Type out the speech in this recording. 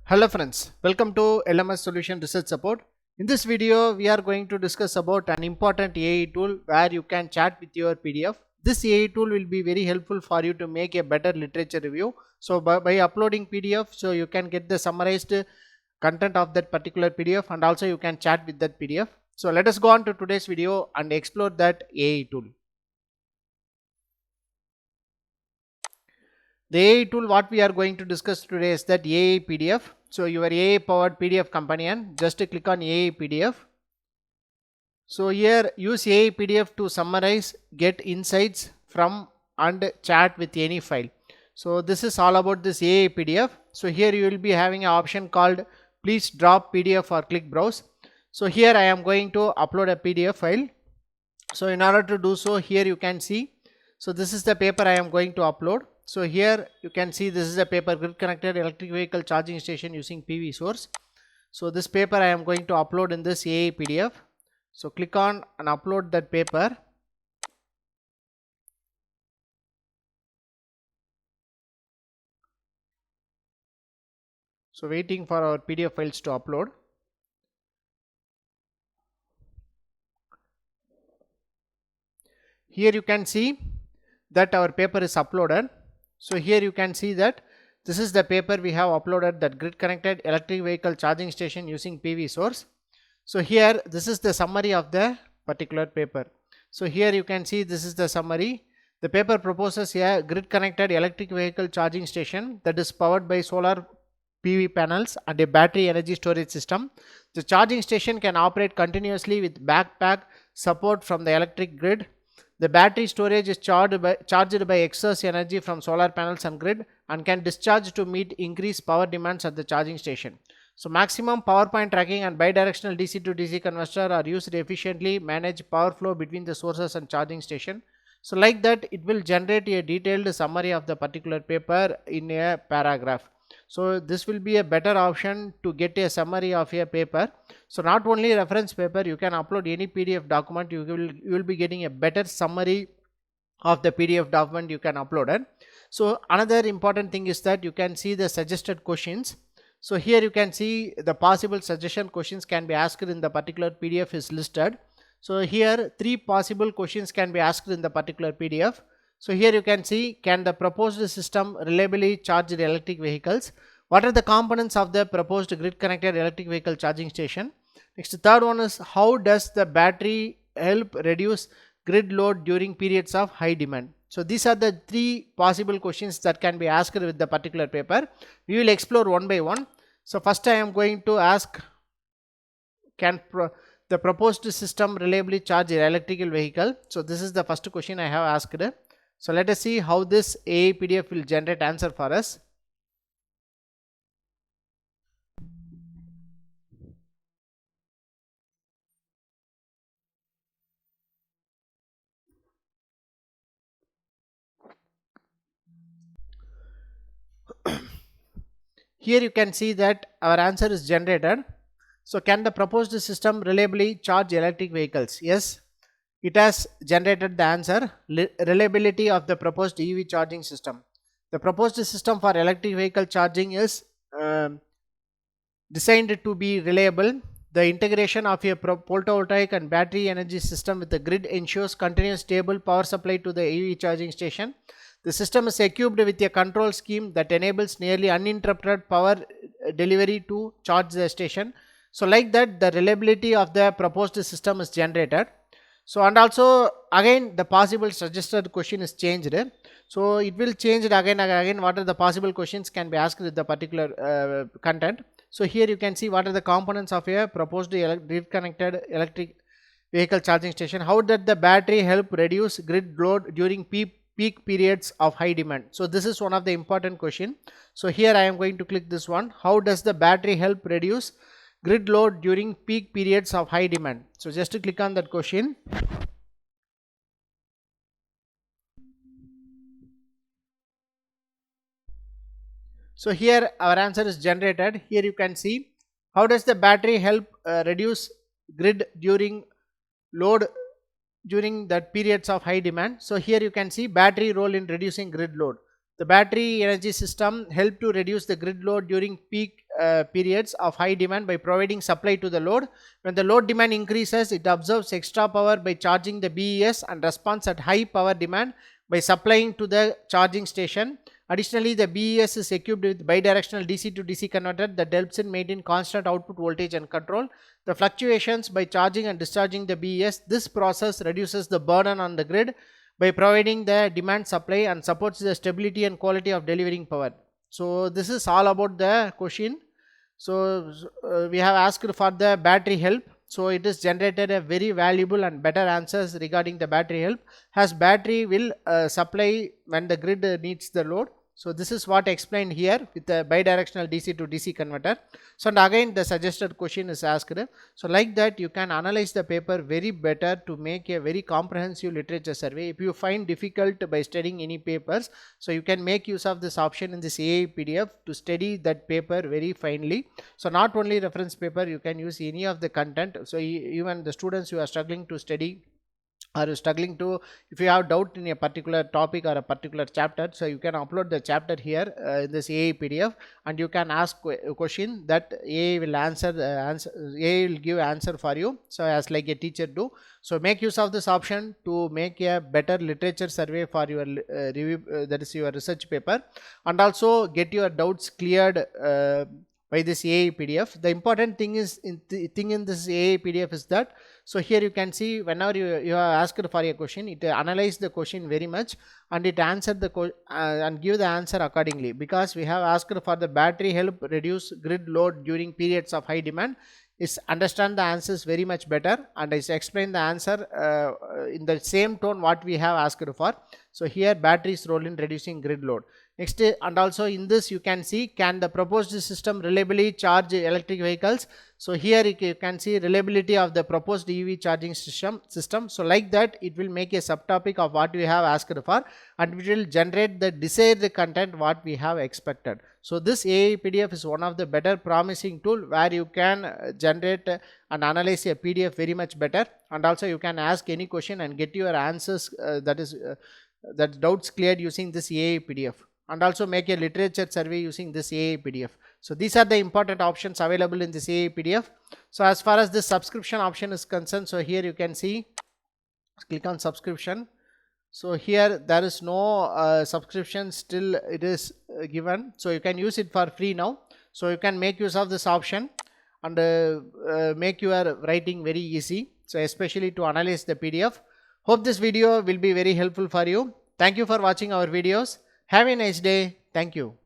Hello friends, welcome to LMS Solution Research Support. In this video, we are going to discuss about an important AI tool where you can chat with your PDF. This AI tool will be very helpful for you to make a better literature review. So by uploading PDF, so you can get the summarized content of that particular PDF and also you can chat with that PDF. So let us go on to today's video and explore that AI tool. The AI tool what we are going to discuss today is that AI PDF. So your AI powered PDF companion, just click on AI PDF. So here use AI PDF to summarize, get insights from and chat with any file. So this is all about this AI PDF. So here you will be having an option called please drop PDF or click browse. So here I am going to upload a PDF file. So in order to do so, here you can see, so this is the paper I am going to upload. So here you can see this is a paper grid connected electric vehicle charging station using PV source. So this paper I am going to upload in this AI PDF. So click on and upload that paper. So waiting for our PDF files to upload. Here you can see that our paper is uploaded. So here you can see that this is the paper we have uploaded, that grid connected electric vehicle charging station using PV source. So here this is the summary of the particular paper. So here you can see this is the summary. The paper proposes a grid connected electric vehicle charging station that is powered by solar PV panels and a battery energy storage system. The charging station can operate continuously with backpack support from the electric grid. The battery storage is charged by excess energy from solar panels and grid and can discharge to meet increased power demands at the charging station. So maximum power point tracking and bidirectional DC to DC converter are used to efficiently manage power flow between the sources and charging station. So like that, it will generate a detailed summary of the particular paper in a paragraph. So this will be a better option to get a summary of a paper. So not only reference paper, you can upload any PDF document, you will be getting a better summary of the PDF document you can upload it. So another important thing is that you can see the suggested questions. So here you can see the possible suggestion questions can be asked in the particular PDF is listed. So here 3 possible questions can be asked in the particular PDF. So here you can see, can the proposed system reliably charge the electric vehicles? What are the components of the proposed grid connected electric vehicle charging station? Next, the third one is, how does the battery help reduce grid load during periods of high demand? So these are the 3 possible questions that can be asked with the particular paper. We will explore one by one. So first I am going to ask, can the proposed system reliably charge an electrical vehicle? So this is the first question I have asked. So let us see how this AI PDF will generate answer for us. Here you can see that our answer is generated. So can the proposed system reliably charge electric vehicles? Yes, it has generated the answer, reliability of the proposed EV charging system. The proposed system for electric vehicle charging is designed to be reliable. The integration of a photovoltaic and battery energy system with the grid ensures continuous stable power supply to the EV charging station. The system is equipped with a control scheme that enables nearly uninterrupted power delivery to charge the station. So like that, the reliability of the proposed system is generated. So and also again the possible suggested question is changed. So it will change it again and again. What are the possible questions can be asked with the particular content. So here you can see what are the components of a proposed grid connected electric vehicle charging station. How does the battery help reduce grid load during peak periods of high demand? So this is one of the important question. So here I am going to click this one. How does the battery help reduce grid load during peak periods of high demand? So just to click on that question. So here our answer is generated. Here you can see, how does the battery help reduce grid during load during that periods of high demand. So here you can see battery role in reducing grid load. The battery energy system help to reduce the grid load during peak periods of high demand by providing supply to the load. When the load demand increases, it absorbs extra power by charging the BES and responds at high power demand by supplying to the charging station. Additionally, the BES is equipped with bidirectional DC to DC converter that helps in maintain constant output voltage and control the fluctuations by charging and discharging the BES. This process reduces the burden on the grid by providing the demand supply and supports the stability and quality of delivering power. So this is all about the question. So we have asked for the battery help. So it is generated a very valuable and better answers regarding the battery help, as battery will supply when the grid needs the load. So this is what explained here with the bidirectional DC to DC converter. So and again the suggested question is asked. So like that you can analyze the paper very better to make a very comprehensive literature survey. If you find difficult by studying any papers, so you can make use of this option in this AI PDF to study that paper very finely. So not only reference paper, you can use any of the content. So even the students who are struggling to study or struggling to, if you have doubt in a particular topic or a particular chapter, so you can upload the chapter here in this AI PDF, and you can ask a question that AI will answer, AI will give answer for you, so as like a teacher do. So make use of this option to make a better literature survey for your review, that is your research paper, and also get your doubts cleared by this AI PDF. The important thing is in this AI PDF is that, so here you can see whenever you are asked for a question, it analyze the question very much and it answer the and give the answer accordingly, because we have asked for the battery help reduce grid load during periods of high demand. Is understand the answers very much better, and is explain the answer in the same tone what we have asked for. So here batteries role in reducing grid load. Next, and also in this you can see, can the proposed system reliably charge electric vehicles? So here you can see reliability of the proposed EV charging system. So like that it will make a subtopic of what we have asked for, and it will generate the desired content what we have expected. So this AI PDF is one of the better promising tool where you can generate and analyze a PDF very much better, and also you can ask any question and get your answers that doubts cleared using this AI PDF, and also make a literature survey using this AI PDF. So these are the important options available in this AI PDF. So as far as this subscription option is concerned, so here you can see, click on subscription. So here there is no subscription still it is given, so you can use it for free now. So you can make use of this option and make your writing very easy, so especially to analyze the PDF. Hope this video will be very helpful for you. Thank you for watching our videos. Have a nice day. Thank you.